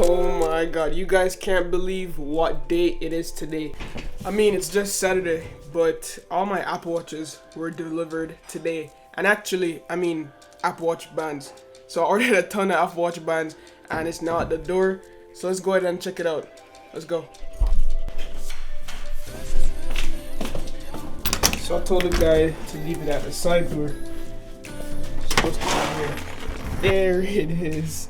Oh my god, you guys can't believe what day it is today. I mean, it's just Saturday, but all my Apple Watches were delivered today. And actually, I mean, Apple Watch bands. So I ordered a ton of Apple Watch bands and it's now at the door. So let's go ahead and check it out. Let's go. So I told the guy to leave it at the side door. It's supposed to be here. There it is.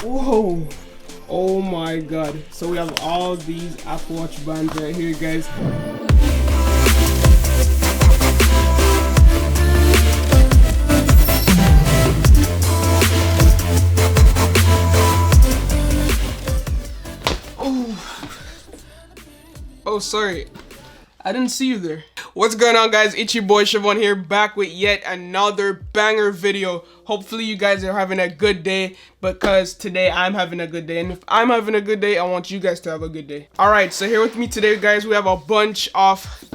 Whoa! Oh my god. So we have all these Apple Watch bands right here, guys. Oh, sorry. I didn't see you there. What's going on, guys? It's your boy Shevon here, back with yet another banger video. Hopefully you guys are having a good day, because today I'm having a good day, and if I'm having a good day, I want you guys to have a good day. Alright, so here with me today, guys, we have a bunch of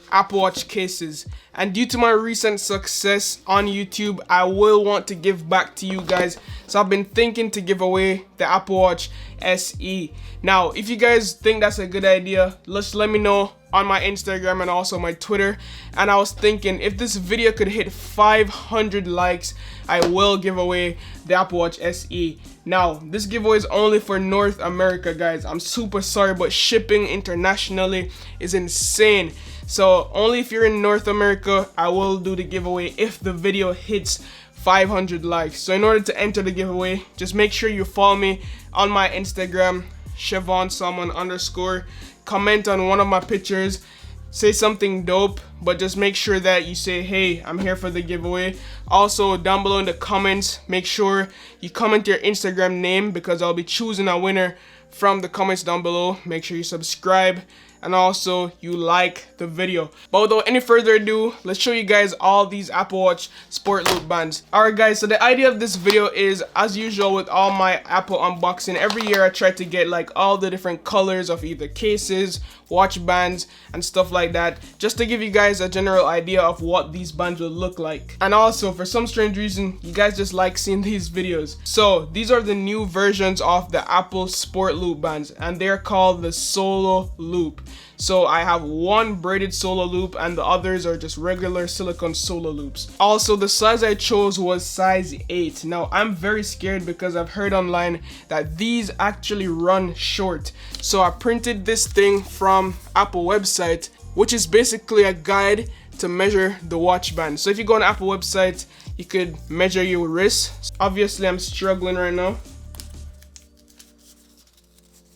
Apple Watch cases, and due to my recent success on YouTube, I will want to give back to you guys. So I've been thinking to give away the Apple Watch SE. Now, if you guys think that's a good idea, just let me know on my Instagram and also my Twitter. And I was thinking, if this video could hit 500 likes, I will give away the Apple Watch SE. Now, this giveaway is only for North America, guys. I'm super sorry, but shipping internationally is insane. So only if you're in North America, I will do the giveaway if the video hits 500 likes. So in order to enter the giveaway, just make sure you follow me on my Instagram, Shevon Salmon _. Comment on one of my pictures, say something dope, but just make sure that you say, hey, I'm here for the giveaway. Also, down below in the comments, make sure you comment your Instagram name, because I'll be choosing a winner from the comments down below. Make sure you subscribe and also you like the video. But without any further ado, let's show you guys all these Apple Watch Sport Loop bands. Alright guys, so the idea of this video is, as usual with all my Apple unboxing, every year I try to get like all the different colors of either cases, watch bands, and stuff like that, just to give you guys a general idea of what these bands will look like. And also, for some strange reason, you guys just like seeing these videos. So these are the new versions of the Apple Sport Loop bands, and they're called the Solo Loop. So I have one braided solo loop and the others are just regular silicone solo loops. Also, the size I chose was size 8. Now I'm very scared because I've heard online that these actually run short. So I printed this thing from Apple website, which is basically a guide to measure the watch band. So if you go on Apple website, you could measure your wrist. Obviously I'm struggling right now.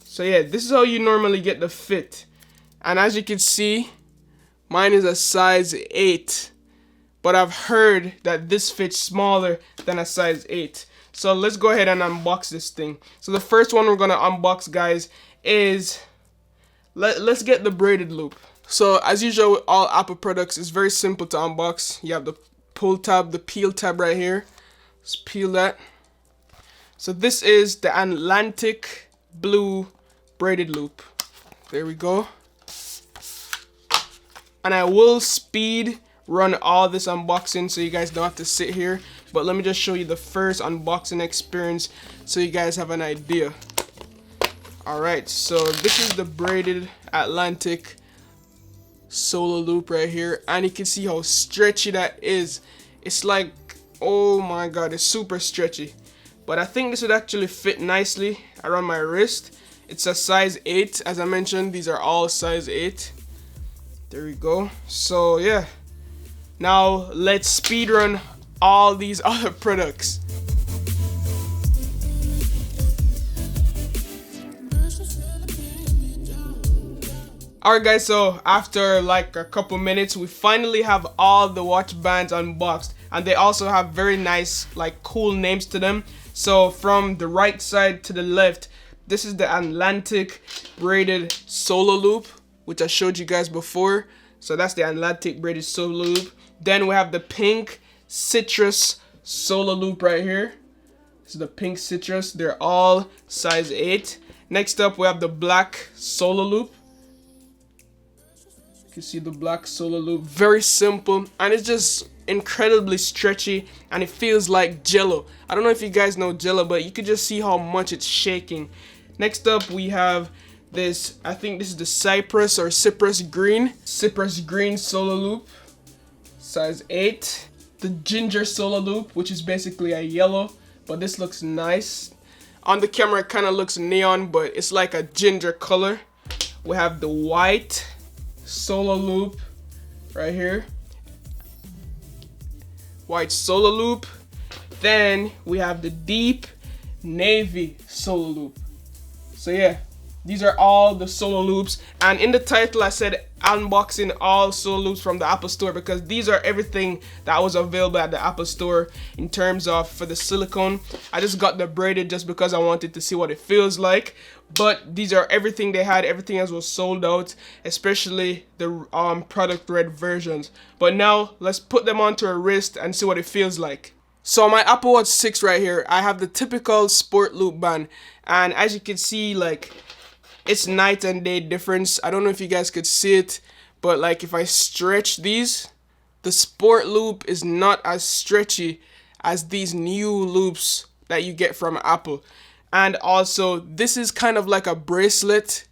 So yeah, this is how you normally get the fit. And as you can see, mine is a size 8, but I've heard that this fits smaller than a size 8. So let's go ahead and unbox this thing. So the first one we're gonna unbox, guys, is let's get the braided loop. So as usual with all Apple products, it's very simple to unbox. You have the pull tab, the peel tab right here. Let's peel that. So this is the Atlantic blue braided loop. There we go. And I will speed run all this unboxing so you guys don't have to sit here, but let me just show you the first unboxing experience so you guys have an idea. Alright, so this is the braided Atlantic solo loop right here, and you can see how stretchy that is. It's like, oh my god, it's super stretchy. But I think this would actually fit nicely around my wrist. It's a size 8, as I mentioned. These are all size 8. There we go. So yeah, now let's speed run all these other products. Alright guys, so after like a couple minutes, we finally have all the watch bands unboxed, and they also have very nice, like, cool names to them. So from the right side to the left, this is the Atlantic braided solo loop, which I showed you guys before. So that's the Atlantic braided solo loop. Then we have the pink citrus solo loop right here. This is the pink citrus. They're all size 8. Next up, we have the black solo loop. You You see the black solo loop, very simple, and it's just incredibly stretchy, and it feels like jello. I don't know if you guys know jello, but you could just see how much it's shaking. Next up we have this, I think this is the cypress green solo loop, size 8. The ginger solo loop, which is basically a yellow, but this looks nice. On the camera it kind of looks neon, but it's like a ginger color. We have the white solo loop right here, white solo loop. Then we have the deep navy solo loop. So yeah, these are all the solo loops, and in the title I said unboxing all solo loops from the Apple Store, because these are everything that was available at the Apple Store in terms of for the silicone. I just got the braided just because I wanted to see what it feels like, but these are everything they had. Everything else was sold out, especially the product red versions. But now let's put them onto a wrist and see what it feels like. So on my Apple Watch 6 right here, I have the typical sport loop band, and as you can see, like, it's night and day difference. I don't know if you guys could see it, but like if I stretch these, the sport loop is not as stretchy as these new loops that you get from Apple. And also this is kind of like a bracelet,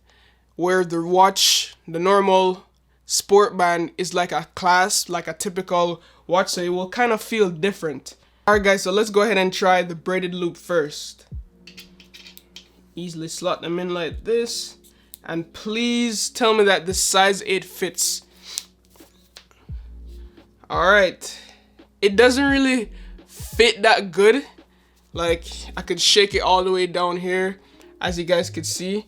where the watch, the normal sport band, is like a clasp, like a typical watch, so it will kind of feel different. Alright guys, so let's go ahead and try the braided loop first. Easily slot them in like this, and please tell me that this size 8 fits. Alright, it doesn't really fit that good. Like, I could shake it all the way down here, as you guys could see.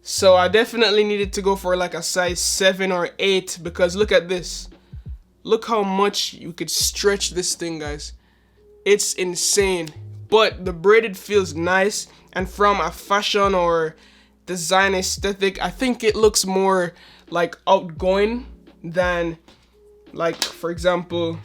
So I definitely needed to go for like a size 7 or 8, because look at this. Look how much you could stretch this thing, guys. It's insane. But the braided feels nice, and from a fashion or design aesthetic, I think it looks more like outgoing than, like, for example,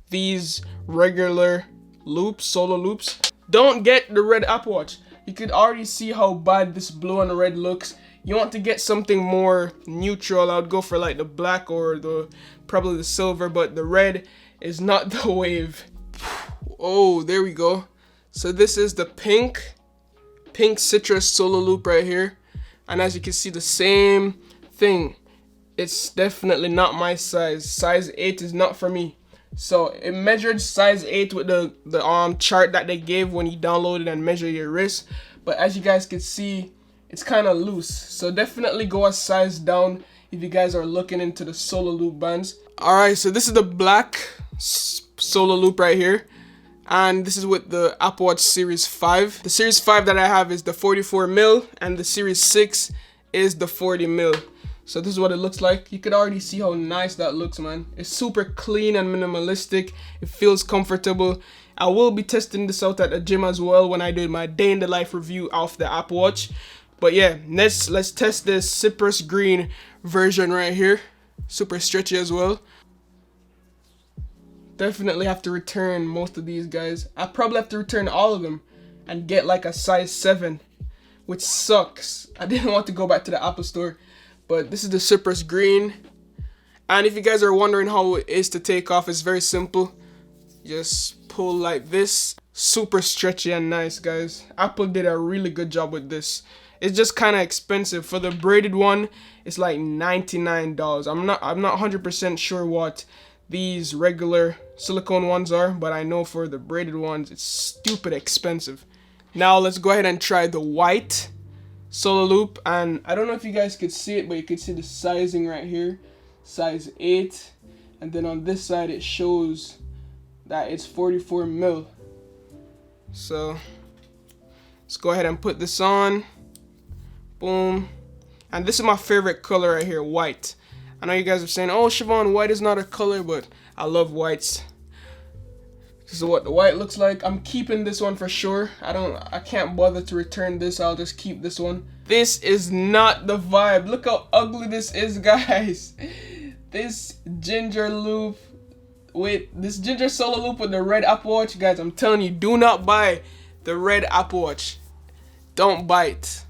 these regular loops, solo loops. Don't get the red Apple Watch. You could already see how bad this blue and red looks. You want to get something more neutral. I would go for like the black or probably the silver, but the red is not the wave. Oh, there we go. So this is the pink citrus solo loop right here, and as you can see, the same thing. It's definitely not my size. Size 8 is not for me. So it measured size 8 with the chart that they gave when you download it and measure your wrist, but as you guys can see, it's kind of loose. So definitely go a size down if you guys are looking into the solo loop bands. Alright, so this is the black solo loop right here, and this is with the Apple Watch Series 5. The Series 5 that I have is the 44mm, and the Series 6 is the 40mm. So this is what it looks like. You could already see how nice that looks, man. It's super clean and minimalistic. It feels comfortable. I will be testing this out at the gym as well when I do my day in the life review of the Apple Watch. But yeah, let's test this cypress green version right here. Super stretchy as well. Definitely have to return most of these, guys. I probably have to return all of them and get like a size 7, which sucks. I didn't want to go back to the Apple Store, but this is the cypress green. And if you guys are wondering how it is to take off, it's very simple. Just pull like this. Super stretchy and nice, guys. Apple did a really good job with this. It's just kind of expensive. For the braided one, it's like $99. I'm not 100% sure what these regular silicone ones are, but I know for the braided ones, it's stupid expensive. Now let's go ahead and try the white solo loop, and I don't know if you guys could see it, but you could see the sizing right here, size 8, and then on this side it shows that it's 44mm. So let's go ahead and put this on. Boom. And this is my favorite color right here, white. I know you guys are saying, oh, Shevon, white is not a color, but I love whites. This is what the white looks like. I'm keeping this one for sure. I can't bother to return this. I'll just keep this one. This is not the vibe. Look how ugly this is, guys. This ginger loop with this ginger solo loop with the red Apple Watch, guys, I'm telling you, do not buy the red Apple Watch. Don't buy it.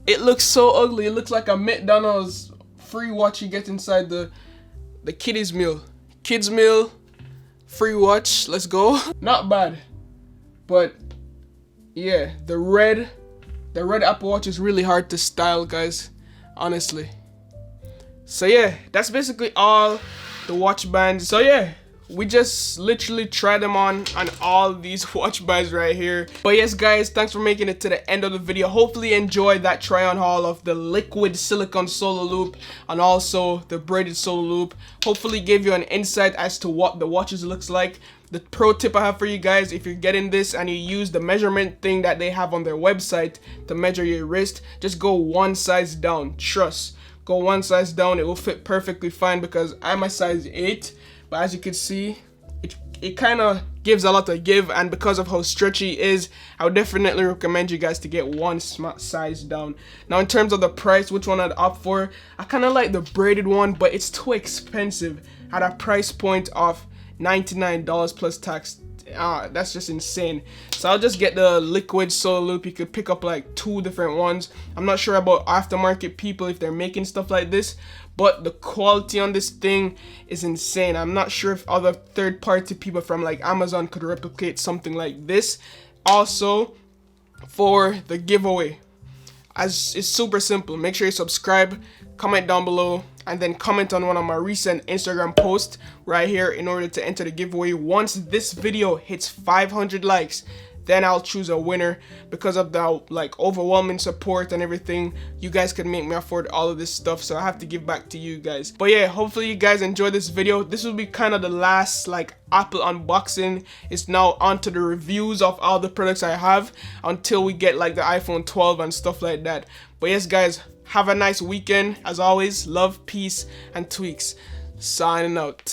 It looks so ugly. It looks like a McDonald's free watch you get inside the kiddies meal. Kids meal, free watch. Let's go. Not bad, but yeah, the red Apple Watch is really hard to style, guys, honestly. So yeah, that's basically all the watch bands. So yeah, we just literally tried them on all these watch bands right here. But yes, guys, thanks for making it to the end of the video. Hopefully you enjoyed that try on haul of the liquid silicone solo loop and also the braided solo loop. Hopefully gave you an insight as to what the watches looks like. The pro tip I have for you guys, if you're getting this and you use the measurement thing that they have on their website to measure your wrist, just go one size down. Trust, go one size down. It will fit perfectly fine because I'm a size 8, but as you can see, it kind of gives a lot of give, and because of how stretchy it is, I would definitely recommend you guys to get one size down. Now in terms of the price, which one I'd opt for, I kind of like the braided one, but it's too expensive at a price point of $99 plus tax. That's just insane. So I'll just get the liquid solo loop. You could pick up like 2 different ones. I'm not sure about aftermarket people if they're making stuff like this, but the quality on this thing is insane. I'm not sure if other third-party people from like Amazon could replicate something like this. Also, for the giveaway, as it's super simple. Make sure you subscribe, comment down below, and then comment on one of my recent Instagram posts right here in order to enter the giveaway. Once this video hits 500 likes, then I'll choose a winner. Because of the like overwhelming support and everything, you guys can make me afford all of this stuff, so I have to give back to you guys. But yeah, hopefully you guys enjoyed this video. This will be kind of the last like Apple unboxing. It's now on to the reviews of all the products I have until we get like the iPhone 12 and stuff like that. But yes, guys, have a nice weekend. As always, love, peace, and tweaks. Signing out.